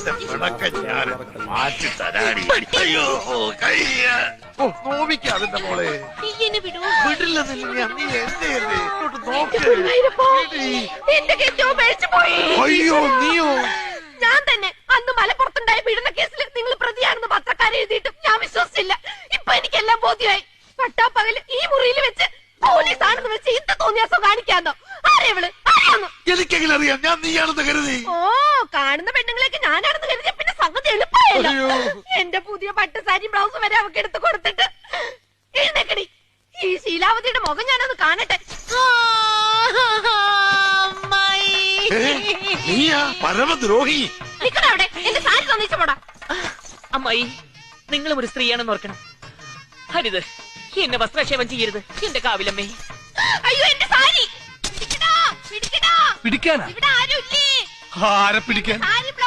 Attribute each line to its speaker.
Speaker 1: നിന്റെ പിണക്കം ഞാൻ മാറ്റി തരാടി. അയ്യോ കയ്യ നോവിക്കാതിന്റെ മോളെ വിടില്ലെന്നില്ല. നീ എന്തേല്ലേ ഇങ്ങോട്ട് നോക്ക്. അയ്യോ നീയോ?
Speaker 2: ഞാൻ തന്നെ അന്ന് മലപ്പുറത്തുണ്ടായ പീഡന കേസിൽ നിങ്ങൾ പ്രതിയാണെന്ന് പത്രക്കാരെ എഴുതിയിട്ടും ഞാൻ വിശ്വസിച്ചില്ല. ഇപ്പൊ എനിക്കെല്ലാം ബോധ്യമായി. പട്ടാപ്പകല് ഈ മുറിയിൽ വെച്ച് പോലീസ് ആണെന്ന് വെച്ച് ഇന്ത തോന്നിയാസോ കാണിക്കാന്നോ? ആരെവള് അറിയാന്നോ?
Speaker 1: എനിക്കെങ്കിലും അറിയാം ഞാൻ നീയാണെന്ന് കരുതി.
Speaker 2: ഓ കാണുന്ന പെണ്ണുങ്ങളെയൊക്കെ ഞാനാണെന്ന് കരുതിയ പിന്നെ സംഗതി എളുപ്പമായല്ലോ. എന്റെ പുതിയ പട്ടുസാരി ബ്ലൗസ് വരെ അവക്ക് എടുത്ത് കൊടുത്തിട്ട് എഴുന്നേക്കടി. ഈ ശീലാവതിയുടെ മുഖം ഞാനൊന്ന് കാണട്ടെ.
Speaker 1: നീയാ പരമദ്രോഹി.
Speaker 2: നിക്കണവിടെ എന്റെ സാരി തന്നിച്ചു പോടാ.
Speaker 3: അമ്മായി നിങ്ങളും ഒരു സ്ത്രീയാണെന്ന് ഓർക്കണം. ഹരിത് എന്നെ വസ്ത്രക്ഷേപം ചെയ്യരുത് എന്റെ കാവിലമ്മേ.
Speaker 2: അയ്യോ എന്റെ സാരി
Speaker 1: പിടിക്കാനാ?
Speaker 2: ഇവിടെ ആരുമില്ലേ?
Speaker 1: ആരെ പിടിക്കാൻ?